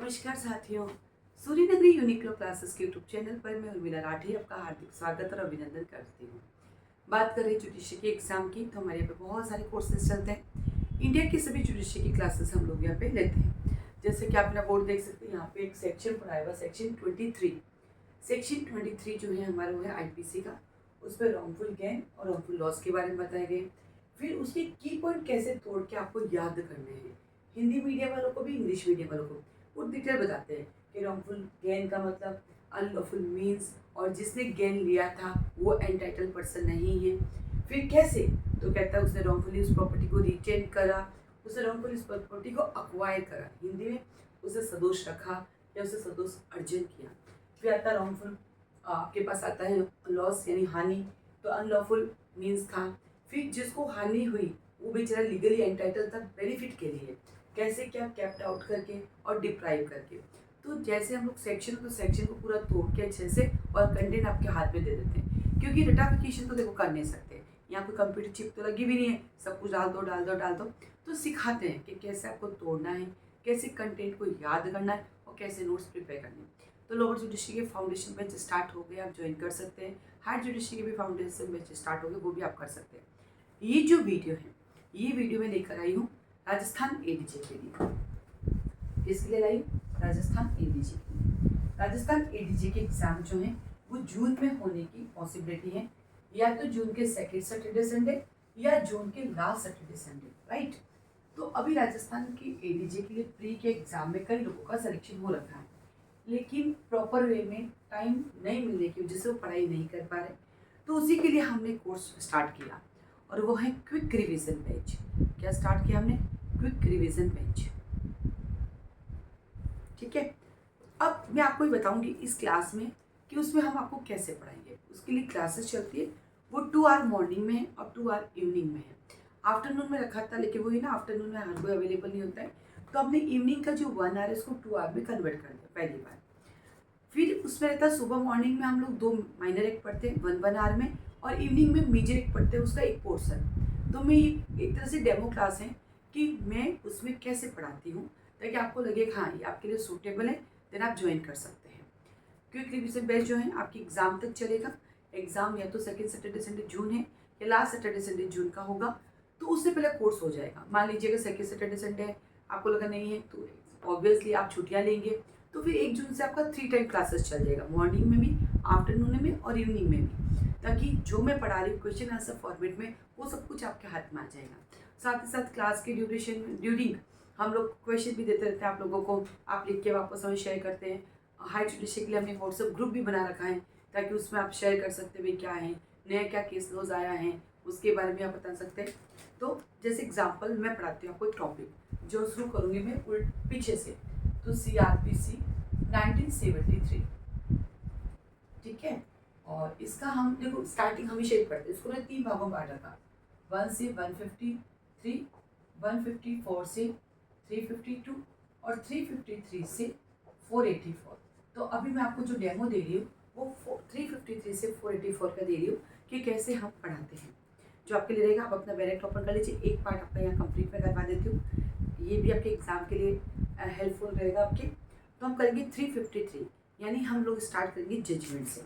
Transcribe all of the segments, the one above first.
नमस्कार साथियों, सूर्य नगरी यूनिक्लो क्लासेस के यूट्यूब चैनल पर मैं उर्मिला राठी आपका हार्दिक स्वागत और अभिनंदन करती हूँ। बात करें जुडिशरी के एग्ज़ाम की तो हमारे यहाँ पे बहुत सारे कोर्सेज चलते हैं। इंडिया की सभी जुडिशरी की क्लासेस हम लोग यहाँ पे लेते हैं। जैसे कि आप अपना बोर्ड देख सकते हैं, यहाँ पे एक सेक्शन पढ़ाया हुआ सेक्शन 23। सेक्शन 23 जो है हमारा वो है IPC का। उस पर रॉन्गफुल गेन और रॉन्गफुल लॉस के बारे में बताए गए। फिर उसके की पॉइंट कैसे तोड़ के आपको याद करने हैं, हिंदी मीडियम वालों को भी इंग्लिश मीडियम वालों को वो डिटेल बताते हैं कि रॉन्गफुल गेन का मतलब अनलॉफुल मीन्स, और जिसने गेन लिया था वो एंटाइटल पर्सन नहीं है। फिर कैसे, तो कहता है उसने रॉन्गफुली उस प्रॉपर्टी को रिटेन करा, उसने रॉन्गफुली उस प्रॉपर्टी को अक्वायर करा, हिंदी में उसे सदोष रखा या उसे सदोष अर्जन किया। फिर आता रॉन्गफुल, आपके पास आता है लॉस यानी हानि, तो अनलॉफुल मीन्स था। फिर जिसको हानि हुई वो बेचारा लीगली एंटाइटल था बेनिफिट के लिए, कैसे क्या कैप्ट आउट करके और डिप्राइव करके। तो जैसे हम लोग सेक्शन तो सेक्शन को पूरा तोड़ के अच्छे से और कंटेंट आपके हाथ में दे देते हैं, क्योंकि रटाफिकेशन तो देखो कर नहीं सकते, यहाँ कोई कंप्यूटर चिप तो लगी भी नहीं है, सब कुछ डाल दो डाल दो डाल दो। तो सिखाते हैं कि कैसे आपको तोड़ना है, कैसे कंटेंट को याद करना है और कैसे नोट्स प्रिपेयर करने हैं। तो लोअर जुडिशरी के फाउंडेशन बैच स्टार्ट हो गए, आप ज्वाइन कर सकते हैं। हायर जुडिशरी के भी फाउंडेशन बैच स्टार्ट हो गए, वो भी आप कर सकते हैं। ये जो वीडियो है, ये वीडियो मैं लेकर आई हूँ राजस्थान ADJ के लिए। किसके लिए लाई? राजस्थान ADJ के लिए। राजस्थान ADJ के एग्जाम जो हैं वो जून में होने की पॉसिबिलिटी है, या तो जून के सेकेंड सैटरडे संडे या जून के लास्ट सैटरडे संडे, राइट। तो अभी राजस्थान की ADJ के लिए प्री के एग्जाम में कई लोगों का सिलेक्शन हो रखा है, लेकिन प्रॉपर वे में टाइम नहीं मिलने की वजह से वो पढ़ाई नहीं कर पा रहे। तो उसी के लिए हमने कोर्स स्टार्ट किया और वो है क्विक रिवीजन बैच। क्या स्टार्ट किया हमने? क्विक रिवीजन बैच, ठीक है। अब मैं आपको ये बताऊंगी इस क्लास में कि उसमें हम आपको कैसे पढ़ाएंगे। उसके लिए क्लासेस चलती है, वो 2 आवर मॉर्निंग में है और 2 आवर इवनिंग में है। आफ्टरनून में रखा था, लेकिन वही ना, आफ्टरनून में हर कोई अवेलेबल नहीं होता है, तो हमने इवनिंग का जो 1 आवर है उसको 2 आवर में कन्वर्ट कर दिया पहली बार। फिर उसमें रहता है सुबह मॉर्निंग में हम लोग 2 माइनर एक पढ़ते हैं 1 आवर में, और इवनिंग में मेजर एक पढ़ते हैं उसका एक पोर्सन। तो मैं एक तरह से डेमो क्लास है कि मैं उसमें कैसे पढ़ाती हूँ, ताकि आपको लगे हाँ ये आपके लिए सूटेबल है, देन आप ज्वाइन कर सकते हैं। क्विक रिवीजन बैच जो है आपकी एग्ज़ाम तक चलेगा। एग्ज़ाम या तो सेकेंड सैटरडे संडे जून है या लास्ट सैटरडे संडे जून का होगा, तो उससे पहले कोर्स हो जाएगा। मान लीजिए अगर सेकेंड सैटरडे संडे आपको लगा नहीं है तो ऑब्वियसली आप छुट्टियाँ लेंगे, तो फिर 1 जून से आपका 3 टाइम क्लासेस चल जाएगा, मॉर्निंग में भी, आफ्टरनून में और इवनिंग में भी, ताकि जो मैं पढ़ा रही हूँ क्वेश्चन आंसर फॉर्मेट में वो सब कुछ आपके हाथ में आ जाएगा। साथ ही साथ क्लास के ड्यूरिंग हम लोग क्वेश्चन भी देते रहते हैं आप लोगों को, आप लिख के वापस हमें शेयर करते हैं। हाई जुडिशरी के लिए हमने व्हाट्सएप ग्रुप भी बना रखा है, ताकि उसमें आप शेयर कर सकते हैं क्या है नया, क्या केस लॉज आया है, उसके बारे में आप बता सकते हैं। तो जैसे एग्जाम्पल मैं पढ़ाती हूँ आपको एक टॉपिक, जो शुरू करूँगी मैं पीछे से, तो CRPC 1973, ठीक है। और इसका हम देखो स्टार्टिंग हमेशा ही पढ़ते हैं, इसको मैं 3 भागों में बांट रखा, 1 से 153, 154 से 352 और 353 से 484। तो अभी मैं आपको जो डेमो दे रही हूँ वो 353 से 484 का दे रही हूँ कि कैसे हम पढ़ाते हैं, जो आपके लिए रहेगा। आप अपना डायरेक्ट ओपन कर लीजिए, एक पार्ट आपका यहाँ कंप्लीट में करवा देती हूँ, ये भी आपके एग्जाम के लिए हेल्पफुल रहेगा आपके। तो हम करेंगे 353, यानी हम लोग स्टार्ट करेंगे जजमेंट से।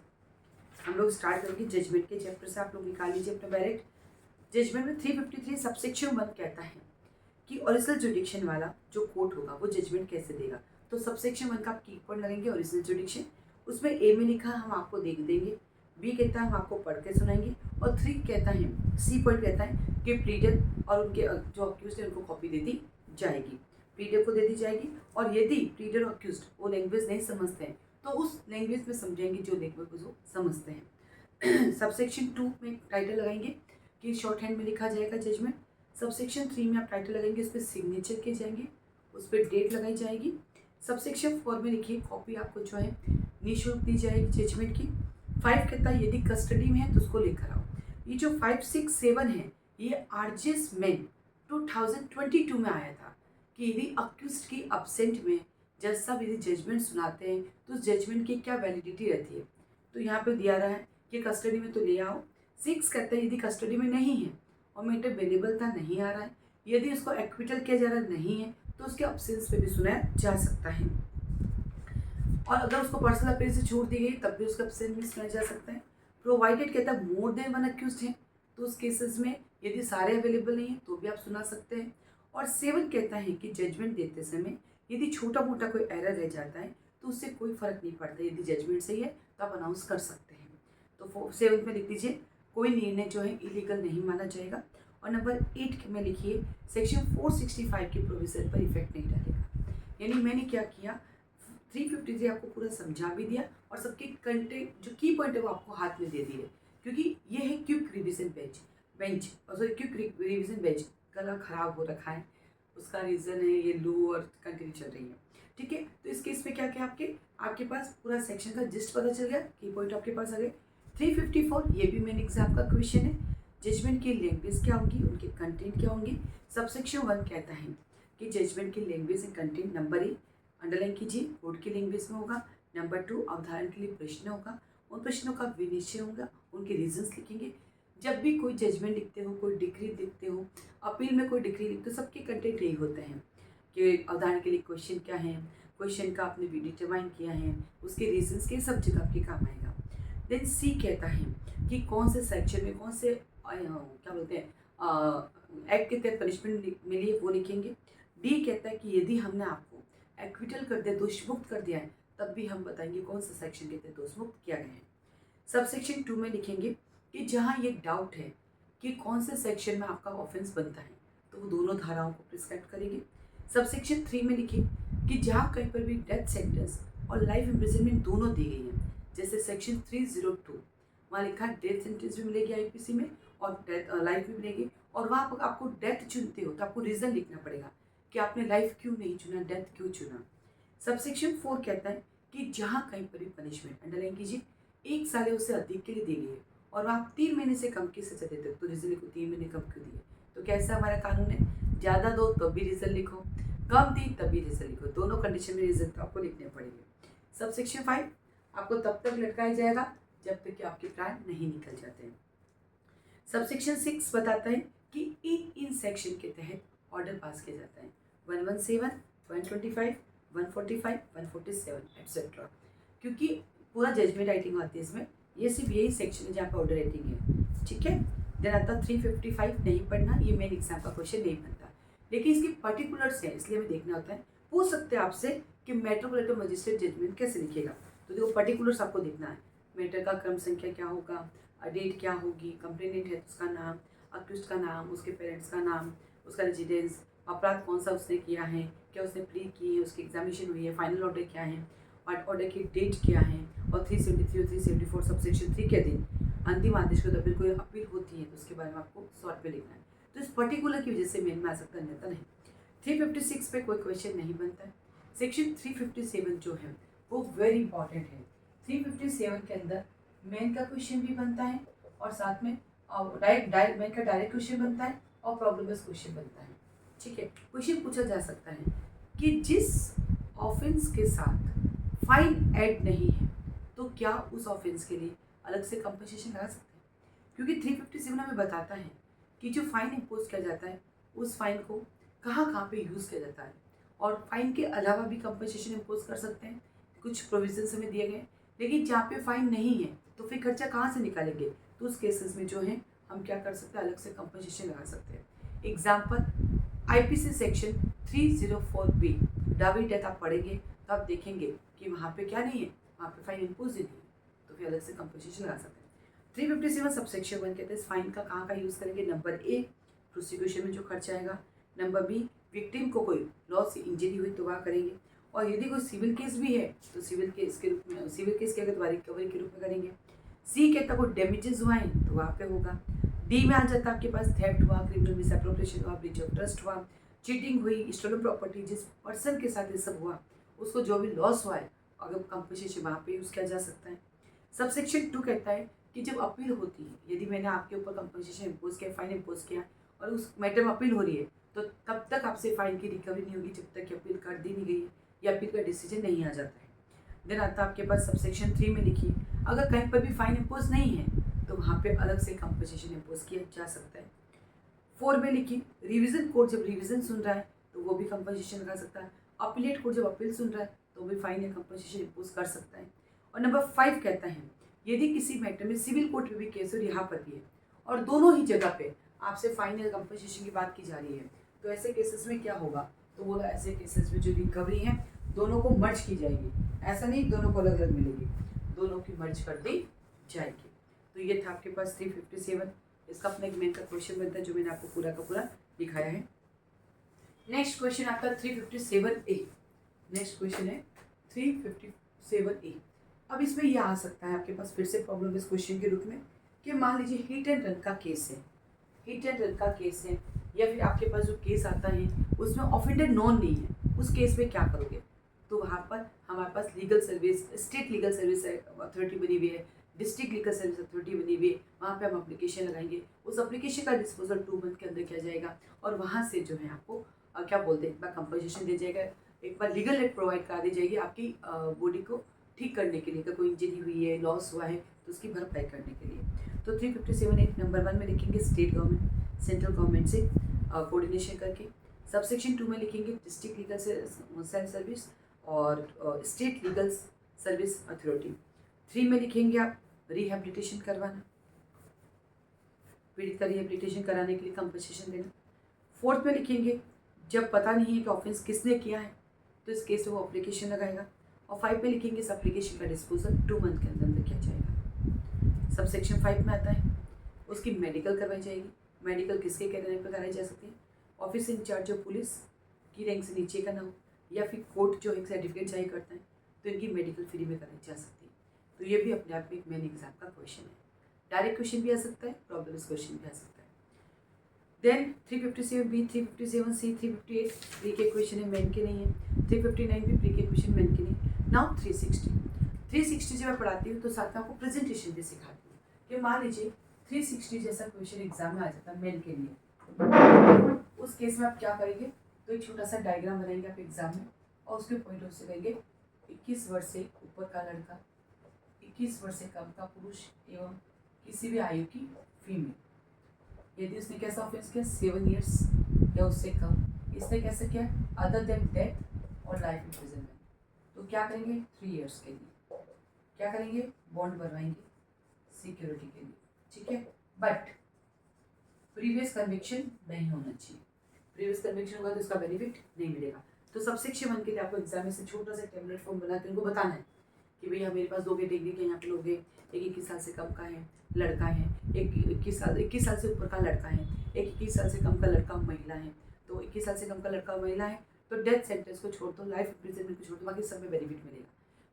हम लोग स्टार्ट करेंगे जजमेंट के चैप्टर से, आप लोग निकाल लीजिए अपना डायरेक्ट। जजमेंट में 353 सबसेक्शन 1 कहता है कि ओरिजिनल जुडिक्शन वाला जो कोर्ट होगा वो जजमेंट कैसे देगा। तो सबसेक्शन 1 का आप की पॉइंट लगेंगे ओरिजिनल जुडिक्शन, उसमें A में लिखा हम आपको देख देंगे, B कहता है हम आपको पढ़ के सुनाएंगे, और 3 कहता है, C पॉइंट कहता है कि प्लीडर और उनके जो अक्यूज्ड है उनको कॉपी दे दी जाएगी, प्लीडर को दे दी जाएगी। और यदि प्लीडर और अक्यूज्ड वो लैंग्वेज नहीं समझते हैं तो उस लैंग्वेज में समझाएंगे जो लैंग्वेज वो समझते हैं। सबसेक्शन 2 में टाइटल लगाएंगे कि शॉर्ट हैंड में लिखा जाएगा जजमेंट। सबसेक्शन 3 में आप टाइटल लगाएंगे, उस पर सिग्नेचर किए जाएंगे, उस पर डेट लगाई जाएगी। सबसेक्शन 4 में लिखिए कॉपी आपको जो है निःशुल्क दी जाएगी जजमेंट की। 5 कहता है यदि कस्टडी में है तो उसको लेकर आओ। ये जो 5, 6, 7 है ये आरजेस मेन 2022 में आया था कि यदि अक्यूज्ड की अब्सेंट में जज साहब यदि जजमेंट सुनाते हैं तो उस जजमेंट की क्या वैलिडिटी रहती है। तो यहाँ पे दिया रहा है कि कस्टडी में तो ले आओ। 6 कहता है यदि कस्टडी में नहीं है और मैटर अवेलेबल था नहीं आ रहा है, यदि उसको एक्विटल किया जा रहा नहीं है तो उसके अब्सेंस पे भी सुनाया जा सकता है। और अगर उसको पर्सनल अपील से छूट दी गई तब भी उसका एब्सेंट सुना जा सकता है। प्रोवाइडेड कहता है मोर देन वन अक्यूज्ड है, तो उस केसेस में यदि सारे अवेलेबल नहीं है तो भी आप सुना सकते हैं। और 7 कहता है कि जजमेंट देते समय यदि छोटा मोटा कोई एरर रह जाता है तो उससे कोई फर्क नहीं पड़ता, यदि जजमेंट सही है तो आप अनाउंस कर सकते हैं। तो 7 में लिख दीजिए कोई निर्णय जो है इलीगल नहीं माना जाएगा। और नंबर 8 में लिखिए सेक्शन 465 की प्रोविजन पर इफेक्ट नहीं डालेगा। यानी मैंने क्या किया, 353 आपको पूरा समझा भी दिया और सबके कंटेंट जो की पॉइंट है वो आपको हाथ में दे दिए, क्योंकि ये है क्विक रिविजन बेंच और सॉरी क्विक रिविजन बेंच। गला खराब हो रखा है, उसका रीज़न है ये लू और कंटिन्यू चल रही है, ठीक है। तो इस केस में क्या क्या आपके पास पूरा सेक्शन का जिस्ट पता चल गया, की पॉइंट आपके पास आ गए। 354 ये भी मेन एग्जाम का क्वेश्चन है, जजमेंट की लैंग्वेज क्या होगी, उनके कंटेंट क्या होंगे। सबसेक्शन 1 कहता है कि जजमेंट की language and content. Number 1 underline कीजिए, कोर्ट की लैंग्वेज में होगा। नंबर 2 अवधारण के लिए प्रश्न होगा, उन प्रश्नों का विनिश्चय होगा, उनके रीजंस लिखेंगे। जब भी कोई जजमेंट लिखते हो, कोई डिग्री लिखते हो, अपील में कोई डिग्री लिखते हो, सबके कंटेंट यही होते हैं कि अवधारण के लिए क्वेश्चन क्या है, क्वेश्चन का आपने डिटरमाइन किया है, उसके रीजंस के सब जगह आपके काम आएगा। देन सी कहता है कि कौन से सेक्शन में कौन से क्या बोलते हैं एक्ट के तहत पनिशमेंट मिली है वो लिखेंगे। डी कहता है कि यदि हमने आपको एक्विटल कर दिया, दोष मुक्त कर दिया है, तब भी हम बताएंगे कौन सा सेक्शन के तहत दोष मुक्त किया गया है। सबसेक्शन 2 में लिखेंगे कि जहाँ ये डाउट है कि कौन से सेक्शन में आपका ऑफेंस बनता है, तो वो दोनों धाराओं को प्रिस्क्राइब करेंगे। सबसेक्शन 3 में लिखिए कि जहाँ कहीं पर भी डेथ सेंटेंस और लाइफ इम्प्रिजनमेंट दोनों दी गई है, जैसे सेक्शन 302 वहाँ लिखा डेथ सेंटेंस भी मिलेगी आईपीसी में और डेथ लाइफ भी मिलेगी, और वहाँ पर आपको डेथ चुनते हो तो आपको रीज़न लिखना पड़ेगा कि आपने लाइफ क्यों नहीं चुना, डेथ क्यों चुना। सबसेक्शन 4 कहता है कि जहाँ कहीं पर भी पनिशमेंट अंडरलाइन कीजिए 1 साल या उससे अधिक के लिए दी गई है और आप 3 महीने से कम की सजा देते हो, तो रीज़न लिखो 3 महीने कम क्यों दिए। तो कैसा हमारा कानून है, ज़्यादा दो तब भी रीज़न लिखो, कम दी तब भी रीज़न लिखो, दोनों कंडीशन में रीज़न तो आपको लिखने पड़ेंगे। सबसेक्शन 5 आपको तब तक लटकाया जाएगा जब तक कि आपके प्राण नहीं निकल जाते हैं। सबसेक्शन 6 बताता है कि इन सेक्शन के तहत ऑर्डर पास किया जाता है 117, 125, 145, 147 एटसेट्रा, क्योंकि पूरा जजमेंट राइटिंग आती है इसमें, ये सिर्फ यही सेक्शन है जहाँ पे ऑर्डर राइटिंग है, ठीक है। देन आता 355 नहीं पढ़ना, ये मेन एग्जाम का क्वेश्चन नहीं बनता, लेकिन इसकी पर्टिकुलर्स है इसलिए हमें देखना होता है। पूछ सकते हैं आपसे कि मेट्रोपोलिटन मजिस्ट्रेट जजमेंट कैसे लिखेगा, तो देखो पर्टिकुलर्स आपको देखना है। मैटर का क्रम संख्या क्या होगा, डेट क्या होगी, कंप्लेनेंट है उसका नाम, अक्यूज्ड का नाम, उसके पेरेंट्स का नाम, उसका रेजिडेंस, अपराध कौन सा उसने किया है, क्या उसने प्ली की है, उसकी एग्जामिनेशन हुई है, फाइनल ऑर्डर क्या है और ऑर्डर की डेट क्या है। और 373 और 374 सबसेक्शन 3 के दिन अंतिम आदेश को जब कोई अपील होती है तो उसके बारे में आपको शॉर्ट पे लिखना है। तो इस पर्टिकुलर की वजह से मेन में आ सकता है, अन्यथा नहीं। 356 पे कोई क्वेश्चन नहीं बनता है। सेक्शन 357 जो है वो वेरी इंपॉर्टेंट है। 357 के अंदर मेन का क्वेश्चन भी बनता है और साथ में डायरेक्ट मेन का डायरेक्ट क्वेश्चन बनता है और प्रॉब्लम बेस्ड क्वेश्चन बनता है, ठीक है। क्वेश्चन पूछा जा सकता है कि जिस ऑफेंस के साथ फाइन ऐड नहीं है तो क्या उस ऑफेंस के लिए अलग से कंपनसेशन लगा सकते हैं, क्योंकि 357 हमें बताता है कि जो फाइन इम्पोज किया जाता है उस फाइन को कहाँ पे यूज़ किया जाता है, और फाइन के अलावा भी कंपनसेशन इम्पोज कर सकते हैं, कुछ प्रोविजंस हमें दिए गए। लेकिन जहाँ पे फाइन नहीं है तो फिर खर्चा कहाँ से निकालेंगे, तो उस केसेस में जो है हम क्या कर सकते हैं, अलग से कंपनसेशन लगा सकते हैं। एग्जाम्पल आईपीसी सेक्शन 304B डावी डेथ आप पढ़ेंगे तो आप देखेंगे कि वहाँ पे क्या नहीं है, वहाँ पे फाइन इम्पोज ही नहीं है, तो फिर अलग से कंपनसेशन लगा सकते हैं। 357 सबसेक्शन 1 कहते हैं फाइन का कहाँ यूज़ करेंगे। नंबर ए प्रोसिक्यूशन में जो खर्चा आएगा, नंबर बी विक्टिम को कोई लॉस या इंजरी हुई तो वहाँ करेंगे, और यदि कोई सिविल केस भी है तो सिविल केस के रूप में, सिविल केस की अगर रिकवरी के रूप में करेंगे। सी कहता कोई डैमेजेस हुआ है तो वहाँ पे होगा। डी में आ जाता है आपके पास थेफ्ट हुआ, क्रिमिनल मिसअप्रोप्रिएशन हुआ, ब्रीच ऑफ ट्रस्ट हुआ, चीटिंग हुई, स्टोलन प्रॉपर्टी, जिस पर्सन के साथ ये सब हुआ उसको जो भी लॉस हुआ है अगर कंपनसेशन वहाँ पे यूज़ किया जा सकता है। सबसेक्शन 2 कहता है कि जब अपील होती है, यदि मैंने आपके ऊपर कंपनसेशन इम्पोज किया, फाइन इम्पोज किया और उस मैटर में अपील हो रही है तो तब तक आपसे फाइन की रिकवरी नहीं होगी जब तक कि अपील कर दी नहीं गई है या अपील का डिसीजन नहीं आ जाता है। देन आता आपके पास सबसेक्शन 3 में लिखिए अगर कहीं पर भी फाइन इम्पोज नहीं है तो वहाँ पे अलग से कंपनसेशन इम्पोज किया जा सकता है। 4 में लिखिए रिवीजन कोर्ट जब रिवीजन सुन रहा है तो वो भी कंपनसेशन लगा सकता है। अपीलेट कोर्ट जब अपील सुन रहा है तो भी फाइन या कंपनसेशन इम्पोज कर सकता है। और नंबर 5 कहता है यदि किसी मैटर में सिविल कोर्ट में भी केस और यहाँ पर भी है और दोनों ही जगह पे आपसे फाइन या कंपनसेशन की बात की जा रही है, तो ऐसे केसेस में क्या होगा, तो बोला ऐसे केसेस में जो रिकवरी है दोनों को मर्ज की जाएगी, ऐसा नहीं दोनों को अलग अलग मिलेगी, दोनों की मर्ज कर दी जाएगी। तो ये था आपके पास 357। इसका अपना एक मेन का क्वेश्चन बनता है जो मैंने आपको पूरा का पूरा दिखाया है। नेक्स्ट क्वेश्चन आपका 357A। नेक्स्ट क्वेश्चन है 357A। अब इसमें यह आ सकता है आपके पास फिर से प्रॉब्लम इस क्वेश्चन के रूप में कि मान लीजिए हिट एंड रन का केस है, हिट एंड रन का केस है, या फिर आपके पास जो केस आता है उसमें ऑफेंडर नॉन नहीं है, उस केस में क्या करोगे। तो वहाँ पर हमारे पास legal service, state legal service authority बनी हुई है, डिस्ट्रिक्ट लीगल सर्विस अथॉरिटी बनी हुई है, वहाँ पे हम अप्लीकेशन लगाएंगे, उस अप्लीकेशन का डिस्पोजल 2 मंथ के अंदर किया जाएगा और वहाँ से जो है आपको क्या बोलते हैं एक बार कंपनसेशन दिया जाएगा, एक बार लीगल एड प्रोवाइड करा दी जाएगी आपकी बॉडी को ठीक करने के लिए, अगर कोई इंजरी हुई है, लॉस हुआ है तो उसकी भरपाई करने के लिए। तो 357 नंबर 1 में लिखेंगे स्टेट गवर्नमेंट सेंट्रल गवर्नमेंट से कोऑर्डिनेशन करके। सबसेक्शन 2 में लिखेंगे डिस्ट्रिक्ट लीगल सेल सर्विस और स्टेट लीगल सर्विस अथॉरिटी। 3 में लिखेंगे आप रिहेबिलिटेशन करवाना, पीड़ित का रिहेबिलिटेशन कराने के लिए कंपनसेशन देना। 4th में लिखेंगे जब पता नहीं है कि ऑफेंस किसने किया है तो इस केस में वो एप्लीकेशन लगाएगा। और 5 में लिखेंगे इस एप्लीकेशन का डिस्पोजल 2 मंथ के अंदर अंदर किया जाएगा। सबसेक्शन 5 में आता है उसकी मेडिकल करवाई जाएगी। मेडिकल किसके कहने पर कराई जा सकती है, ऑफिस इंचार्ज जो पुलिस की रैंक से नीचे का ना हो, या फिर कोर्ट जो एक सर्टिफिकेट जारी करता है तो इनकी मेडिकल फ्री में कराई जा सकती है। तो ये भी अपने आप में एक मेन एग्जाम का क्वेश्चन है। डायरेक्ट क्वेश्चन भी आ सकता है, प्रॉब्लम क्वेश्चन भी आ सकता है। देन 357B, 357C, 358 प्री के क्वेश्चन है, मेन के नहीं है। 359 भी प्री के क्वेश्चन मेन के नहीं। नाउ 360 जब मैं पढ़ाती हूँ तो साथ में आपको प्रेजेंटेशन भी सिखाती हूँ कि मान लीजिए 360 जैसा क्वेश्चन एग्जाम में आ जाता है मेन के लिए, उस केस में आप क्या करेंगे, तो एक छोटा सा डायग्राम बनाएंगे आप एग्जाम में और उसके पॉइंट ऑफ से कहेंगे 21 वर्ष से ऊपर का लड़का, 21 वर्ष से कम का पुरुष एवं किसी भी आयु की फीमेल, यदि उसने कैसा ऑफेंस किया 7 इयर्स या उससे कम, इसने कैसे किया अदर देन डेथ और लाइफ इम्प्रिजनमेंट, तो क्या करेंगे 3 इयर्स के लिए, क्या करेंगे बॉन्ड बनवाएंगे सिक्योरिटी के लिए, ठीक है। बट प्रीवियस कन्विक्शन नहीं होना चाहिए, प्रीवियस कन्विक्शन होगा तो इसका बेनिफिट नहीं मिलेगा। तो सबसेक्शन 1 के लिए आपको एग्जाम में से छोटा सा टेम्पलेट फॉर्म बना के उनको बताना है कि भैया मेरे पास 2 कैटेगरी के यहाँ पे लोग हैं, एक 21 साल से कम का है लड़का है, एक 21 साल से ऊपर का लड़का है, एक 21 साल से कम का लड़का महिला है। तो 21 साल से कम का लड़का महिला है तो डेथ सेंटेंस को छोड़ दो, लाइफ इम्प्रिजनमेंट को छोड़ दो, बाकी सब में बेनिफिट मिलेगा।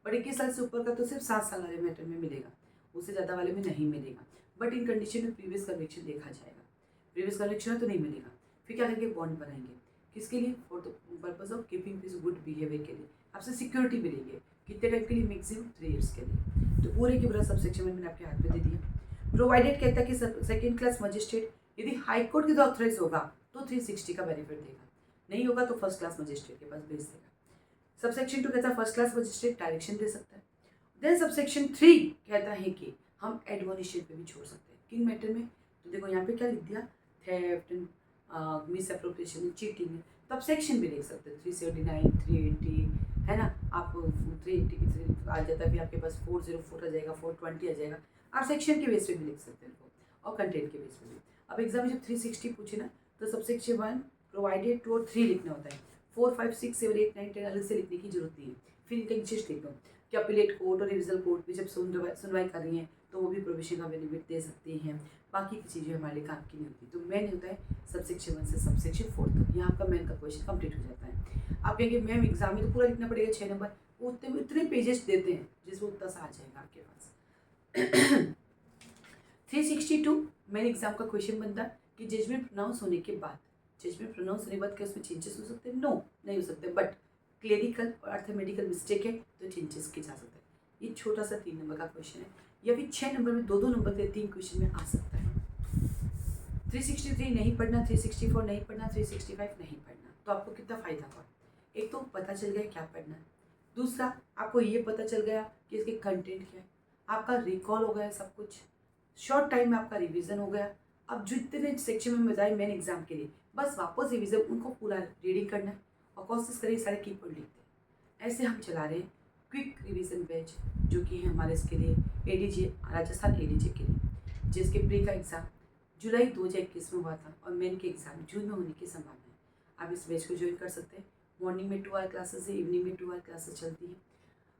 बट 21 साल से ऊपर का तो सिर्फ 7 साल वाले मैटर में मिलेगा, उससे ज़्यादा वाले में नहीं मिलेगा। बट इन कंडीशन में प्रीवियस कन्विक्शन देखा जाएगा, प्रीवियस कन्विक्शन है तो नहीं मिलेगा। फिर क्या करेंगे बॉन्ड बनाएंगे, किसके लिए, for the purpose of keeping this good behaviour के लिए, आपसे सिक्योरिटी मिलेगी कितने टाइम के लिए, मैक्सिमम 3 इयर्स के लिए। तो पूरे के पूरा सबसेक्शन मैंने आपके हाथ में दे दिया। प्रोवाइडेड कहता है कि सेकेंड क्लास मजिस्ट्रेट यदि हाई कोर्ट के द्वारा ऑथराइज होगा तो 360 का बेनिफिट देगा, नहीं होगा तो फर्स्ट क्लास मजिस्ट्रेट के पास भेज देगा। सबसेक्शन 2 कहता है फर्स्ट क्लास मजिस्ट्रेट डायरेक्शन दे सकता है। देन सबसेक्शन 3 कहता है कि हम एडमोनिशन पे भी छोड़ सकते हैं किन मैटर में, तो देखो यहाँ पे क्या लिख दिया, थेफ्ट, मिस अप्रोप्रिएशन, चीटिंग, तो आप सेक्शन भी देख सकते हैं 379, 380 है ना, आप 380 की आ जाता है, फिर आपके पास 404 आ जाएगा, 420 आ जाएगा, आप सेक्शन के बेस पे भी लिख सकते हैं और कंटेंट के बेस पे भी। अब एग्जाम में जब 360 पूछे ना तो सबसेक्शन 1 प्रोवाइडेड 2 और 3 लिखना होता है, 4, 5, 6, 7, 8, 9, 10 अलग से लिखने की जरूरत नहीं है। फिर इनका इंटरेस्ट लिख दो कि अपीलेट कोर्ट और रिविजन कोर्ट भी जब सुनवाई कर रही हैं तो वो भी प्रोविजन का बेनिफिट दे सकती हैं, बाकी की चीज़ें हमारे लिए काम की नहीं होती। तो मेन होता है सबसेक्शन 1 से सबसेक्शन 4 तक, यहाँ आपका मेन का क्वेश्चन कंप्लीट हो जाता है। आप कहेंगे मैम एग्जाम में तो पूरा लिखना पड़ेगा 6 नंबर, वो इतने पेजेस देते हैं जिसमें उतना सा आ जाएगा आपके पास। 362 मेन एग्जाम का क्वेश्चन बनता है कि जजमेंट प्रोनाउंस होने के बाद, जजमेंट प्रोनाउंस होने के बाद क्या उसमें चेंजेस हो सकते हैं, नो नहीं हो सकते, बट क्लेरिकल और अर्थमेटिकल मिस्टेक है तो चेंजेस किए जा सकते हैं। ये छोटा सा 3 नंबर का क्वेश्चन है, या फिर 6 नंबर में 2-2 नंबर के 3 क्वेश्चन में आ सकता है। 363 नहीं पढ़ना, 364 नहीं पढ़ना, 365 नहीं पढ़ना, तो आपको कितना फ़ायदा हुआ, एक तो पता चल गया क्या पढ़ना है, दूसरा आपको ये पता चल गया कि इसके कंटेंट क्या है, आपका रिकॉल हो गया सब कुछ, शॉर्ट टाइम में आपका रिवीजन हो गया। अब जितने सेक्शन में बताए मेन एग्जाम के लिए बस वापस रिवीजन उनको पूरा रीडिंग करना है और कोशिश करिए सारे की पॉइंट लिखते हैं, ऐसे हम चला रहे हैं क्विक रिवीजन बैच, जो कि है हमारे इसके लिए एडीजे, राजस्थान एडीजे के लिए, जिसके प्री का एग्ज़ाम जुलाई 2021 में हुआ था और मेन के एग्ज़ाम जून में होने की संभावना है। आप इस बैच को ज्वाइन कर सकते हैं। मॉर्निंग में 2 आवर क्लासेस है, इवनिंग में 2 आवर क्लासेस चलती है।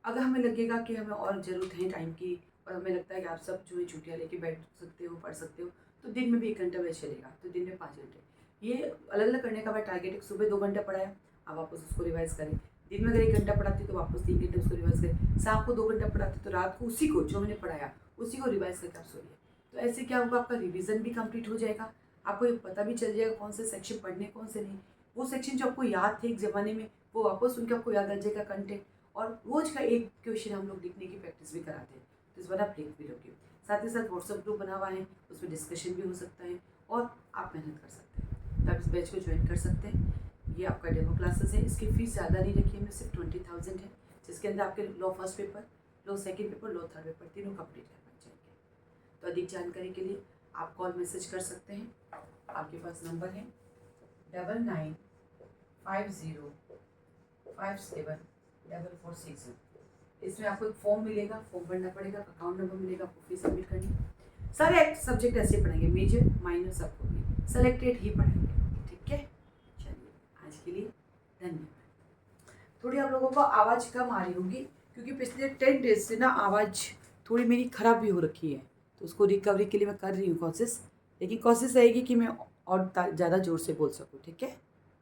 अगर हमें लगेगा कि हमें और ज़रूरत है टाइम की और हमें लगता है कि आप सब जो है छुट्टियाँ लेके बैठ सकते हो, पढ़ सकते हो, तो दिन में भी 1 घंटा बैच चलेगा, तो दिन में 5 घंटे। ये अलग अलग करने का मैं टारगेट है। सुबह 2 घंटा पढ़ाया, अब वापस उसको रिवाइज़ करें। दिन में अगर 1 घंटा पढ़ाती तो वापस 3 घंटे उसको रिवाइज़ करें। शाम को 2 घंटा पढ़ाती तो रात को उसी को जो मैंने पढ़ाया उसी को रिवाइज़ करके आप सोइए। तो ऐसे क्या होगा, आपका रिवीजन भी कंप्लीट हो जाएगा, आपको ये पता भी चल जाएगा कौन से सेक्शन पढ़ने कौन से नहीं। वो सेक्शन जो आपको याद थे एक ज़माने में, वो वापस सुन के आपको याद आ जाएगा कंटेंट। और रोज का एक क्वेश्चन हम लोग लिखने की प्रैक्टिस भी कराते हैं, तो इस बार आप लिख भी लोगे। साथ ही साथ व्हाट्सएप ग्रुप बना हुआ है, उसमें डिस्कशन भी हो सकता है और आप मेहनत कर सकते हैं। तो आप इस बैच को ज्वाइन कर सकते हैं। ये आपका डेमो क्लासेस है। इसकी फीस ज़्यादा नहीं रखी हमने, सिर्फ 20,000 है, जिसके अंदर आपके law first paper, law second paper, law third paper तीनों कंप्लीट कर जाएंगे। तो अधिक जानकारी के लिए आप कॉल मैसेज कर सकते हैं। आपके पास नंबर है 9950574460। इसमें आपको एक फॉर्म मिलेगा, फॉर्म भरना पड़ेगा, अकाउंट नंबर मिलेगा, आपको फीस सबमिट करनी है। सारे सब्जेक्ट ऐसे पढ़ेंगे, मेजर माइनर सबको भी सेलेक्टेड ही पढ़ेंगे। ठीक है, चलिए आज के लिए धन्यवाद। थोड़ी आप लोगों को आवाज़ कम आ रही होगी क्योंकि पिछले 10 डेज से ना आवाज़ थोड़ी मेरी ख़राब भी हो रखी है, तो उसको रिकवरी के लिए मैं कर रही हूँ कोशिश, लेकिन कोशिश रहेगी कि मैं और ज़्यादा ज़ोर से बोल सकूँ। ठीक है।